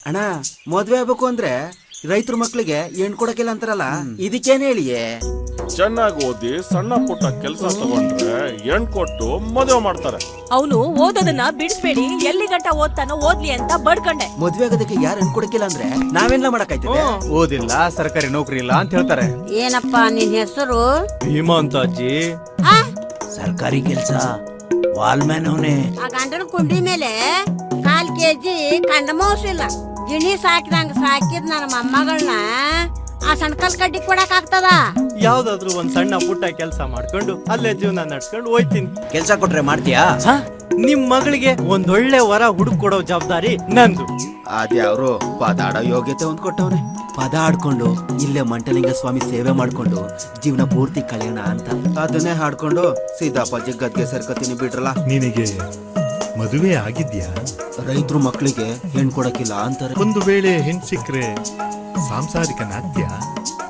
ಅಣ್ಣ ಮದ್ವೆ ಆಗ್ಬೇಕು ಅಂದ್ರೆ ರೈತರ ಮಕ್ಳಿಗೆ ಹೆಣ್ ಕೊಡಕ್ಕಿಲ್ಲ ಅಂತಾರಲ್ಲ, ಇದಕ್ಕೇನ್ ಹೇಳಿಯೇ? ಚೆನ್ನಾಗಿ ಓದಿ ಸಣ್ಣ ಪುಟ್ಟ ಕೆಲಸ ತಗೊಂಡ್ರೆ ಹೆಣ್ ಕೊಟ್ಟು ಮದುವೆ ಮಾಡ್ತಾರೆ. ಅವನು ಓದೋದನ್ನ ಬಿಡಿಸ್ಬೇಡಿ, ಎಲ್ಲಿ ಗಂಟ ಓದ್ತಾನೋ ಓದ್ಲಿ ಅಂತ ಬಡ್ಕಂಡೆ. ಮದ್ವೆ ಆಗೋದಕ್ಕೆ ಯಾರು ಹೆಣ್ ಕೊಡಕ್ಕಿಲ್ಲ ಅಂದ್ರೆ ನಾವೆಲ್ಲ ಮಾಡಕ್ಕಾಯ್ತದೆ? ಓದಿಲ್ಲ, ಸರ್ಕಾರಿ ನೌಕರಿ ಇಲ್ಲ ಅಂತ ಹೇಳ್ತಾರೆ. ಏನಪ್ಪ ನಿನ್ ಹೆಸರು? ಭೀಮಾ ಅಂತ ಅಜ್ಜಿ. ಸರ್ಕಾರಿ ಕೆಲ್ಸ ವಾಲ್ಮ್ಯಾನ್ ಅವನೇ. ಆ ಗಂಡನ ಕುಂಡಿ ಮೇಲೆ 4 kg ಕಂಡ ಮೌಸಿಲ್ಲ. ಗಿಣಿ ಸಾಕಿದಂಗ ಸಾಕಿದ್ ನನ್ನ ಮೊಮ್ಮಗಳನ್ನ ಆ ಸಣ್ಕಲ್ ಕಡ್ಡಿ ಕೊಡಕ್ ಆಗ್ತದ? ಯಾವ್ದಾದ್ರು ಒಂದ್ ಸಣ್ಣ ಪುಟ್ಟ ಕೆಲಸ ಮಾಡ್ಕೊಂಡು ಅಲ್ಲೇ ಜೀವನ ನಡ್ಸ್ಕೊಂಡು ಹೋಯ್ತೀನಿ. ಕೆಲ್ಸ ಕೊಟ್ರೆ ಮಾಡ್ತೀಯಾ? ನಿಮ್ ಮಗಳಿಗೆ ಒಂದೊಳ್ಳೆ ವರ ಹುಡುಕ್ ಕೊಡೋ ಜವಾಬ್ದಾರಿ ನಂದು. ಅದ್ಯಾವ್ರು ಪದಾಡೋ ಯೋಗ್ಯತೆ ಒಂದ್ ಕೊಟ್ಟವ್ರೆ. ಪದ ಆಡ್ಕೊಂಡು ಇಲ್ಲೇ ಮಂಟಲಿಂಗ ಸ್ವಾಮಿ ಸೇವೆ ಮಾಡ್ಕೊಂಡು ಜೀವನ ಪೂರ್ತಿ ಕಳೆಯೋಣ ಅಂತ ಅದನ್ನೇ ಹಾಡ್ಕೊಂಡು ಸೀತಾಪ್ಪಾಜಿ ಗದ್ಗೆ ಸೇರ್ಕೊತೀನಿ ಬಿಡ್ರಲ್ಲ. ನಿನಗೆ ಮದುವೆ ಆಗಿದ್ಯಾ? ರೈತರು ಮಕ್ಕಳಿಗೆ ಹೆಣ್ ಕೊಡಕ್ಕಿಲ್ಲ ಅಂತಾರೆ. ಒಂದು ವೇಳೆ ಹೆಣ್ ಸಿಕ್ಕ್ರೆ ಸಾಂಸಾರಿಕನಾಗ್ತ್ಯಾ?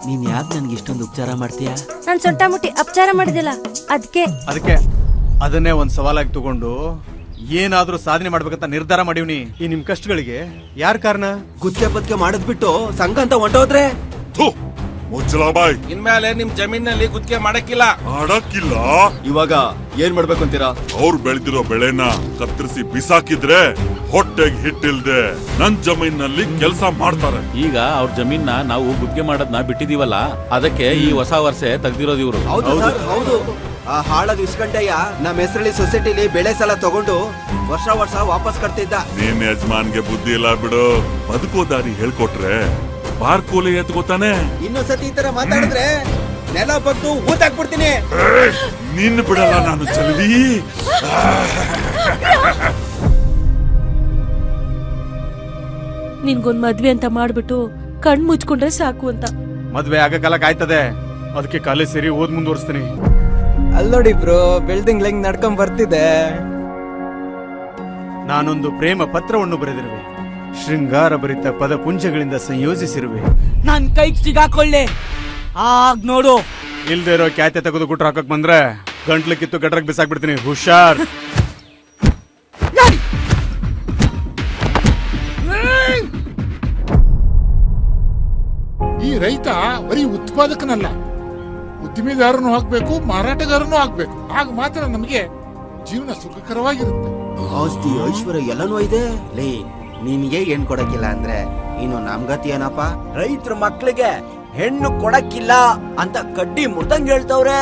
ನೀನ್ ಯಾಕೆ ನನ್ಗೆ ಇಷ್ಟೊಂದು ಉಪಚಾರ ಮಾಡ್ತೀಯಾ? ನಾನ್ ಸೊಂಟ ಮುಟ್ಟಿ ಅಪಚಾರ ಮಾಡಿದಿಲ್ಲ, ಅದಕ್ಕೆ ಅದನ್ನೇ ಒಂದ್ ಸವಾಲಾಗಿ ತಗೊಂಡು ಏನಾದ್ರೂ ಸಾಧನೆ ಮಾಡ್ಬೇಕಂತ ನಿರ್ಧಾರ ಮಾಡಿವ್ನಿ. ಈ ನಿಮ್ ಕಷ್ಟಗಳಿಗೆ ಯಾರ್ ಕಾರಣ? ಗುತ್ತಿಗೆ ಪತ್ಕೆ ಮಾಡದ್ ಬಿಟ್ಟು ಸಂಘ ಅಂತ ಹೊಂಟೋದ್ರೆ ಮುಚ್ಚಲಾಬಾಯ್, ಇನ್ಮೇಲೆ ನಿಮ್ ಜಮೀನಲ್ಲಿ ಗುತ್ತಿಗೆ ಮಾಡಕ್ಕಿಲ್ಲ. ಮಾಡಕ್ಕಿಲ್ಲ? ಇವಾಗ ಏನ್ ಮಾಡ್ಬೇಕು ಅಂತೀರಾ? ಅವ್ರು ಬೆಳೆದಿರೋ ಬೆಳೆನ ಕತ್ತರಿಸಿ ಬಿಸಾಕಿದ್ರೆ ಹೊಟ್ಟೆಗೆ ಹಿಟ್ಟಿಲ್ದೆ ನನ್ ಜಮೀನಲ್ಲಿ ಕೆಲಸ ಮಾಡ್ತಾರೆ. ಈಗ ಅವ್ರ ಜಮೀನ ನಾವು ಗುತ್ತಿಗೆ ಮಾಡೋದ್ನ ಬಿಟ್ಟಿದೀವಲ್ಲ, ಅದಕ್ಕೆ ಈ ಹೊಸ ವರ್ಷ ತೆಗ್ದಿರೋದು ಇವ್ರು. ಹೌದು ಸರ್, ಹೌದು. ಆ ಹಾಳಾದ ಇಸ್ಕಂಡಯ್ಯ ನಮ್ಮ ಹೆಸರಲ್ಲಿ ಸೊಸೈಟಿಲಿ ಬೆಳೆ ಸಾಲ ತಗೊಂಡು ವರ್ಷ ವಾಪಸ್ ಕಟ್ತಿದ್ದ. ನೀನ್ ಯಜಮಾನ್ಗೆ ಬುದ್ಧಿ ಇಲ್ಲ ಬಿಡು. ಬದುಕೋ ದಾರಿ ಹೇಳ್ಕೊಟ್ರೆ ಬಾರ್ಕೋಲಿ ಎತ್ಕೋತಾನೆ. ಇನ್ನೊಂದ್ಸತಿ ಈ ತರ ಮಾತಾಡಿದ್ರೆ ನೆಲ ಬಗ್ದು ಊತಾಕ್ಬಿಡ್ತೀನಿ. ನಿನ್ನ ಬಿಡಲ್ಲ ನಾನು ಚಲವಿ. ನಿನ್ಗೊಂದ್ ಮದ್ವೆ ಅಂತ ಮಾಡ್ಬಿಟ್ಟು ಕಣ್ ಮುಚ್ಕೊಂಡ್ರೆ ಸಾಕು ಅಂತ. ಮದ್ವೆ ಆಗಕ್ಕೆಲ್ಲ ಕಾಯ್ತದೆ, ಅದಕ್ಕೆ ಕಾಲೇಜ್ ಸೇರಿ ಓದ್ ಮುಂದುವರಿಸ್ತೀನಿ. ಅಲ್ಲೋಡಿ ಬ್ರೋ, ಬಿಲ್ಡಿಂಗ್ ಲೈನ್ ನಡ್ಕೊಂಡ್ ಬರ್ತಿದೆ. ನಾನೊಂದು ಪ್ರೇಮ ಪತ್ರವನ್ನು ಬರೆದಿರುವೆ, ಶೃಂಗಾರ ಭರಿತ ಪದ ಪುಂಜಗಳಿಂದ ಸಂಯೋಜಿಸಿರುವೆ. ನನ್ ಕೈಗೆ ಸಿಗಾಕೊಳ್ಳಿ, ಆಗ್ ನೋಡು. ಇಲ್ದೇ ಇರೋ ಖ್ಯಾತೆ ತೆಗೆದು ಗುಟ್ರ ಹಾಕಕ್ ಬಂದ್ರೆ ಗಂಟ್ಲು ಕಿತ್ತು ಗಟ್ರಕ್ ಬಿಸಾಕ್ಬಿಡ್ತೀನಿ, ಹುಷಾರ್. ಈ ರೈತ ಬರೀ ಉತ್ಪಾದಕನಲ್ಲ, ಉದ್ದಿಮೆದಾರನು ಆಗ್ಬೇಕು, ಮಾರಾಟಗಾರನು ಆಗ್ಬೇಕು. ಆಗ ಮಾತ್ರ ನಮಗೆ ಜೀವನ ಸುಖಕರವಾಗಿರುತ್ತೆ. ಆಸ್ತಿ ಐಶ್ವರ್ಯ ಎಲ್ಲನೂ ಇದೆ. ಲೇ, ನಿನ್ಗೆ ಹೆಣ್ ಕೊಡಕ್ಕಿಲ್ಲ ಅಂದ್ರೆ ಇನ್ನು ನಮ್ಗತಿ ಏನಪ್ಪ? ರೈತರ ಮಕ್ಳಿಗೆ ಹೆಣ್ಣು ಕೊಡಕ್ಕಿಲ್ಲ ಅಂತ ಕಡ್ಡಿ ಮುರ್ದಂಗ್ ಹೇಳ್ತವ್ರೆ.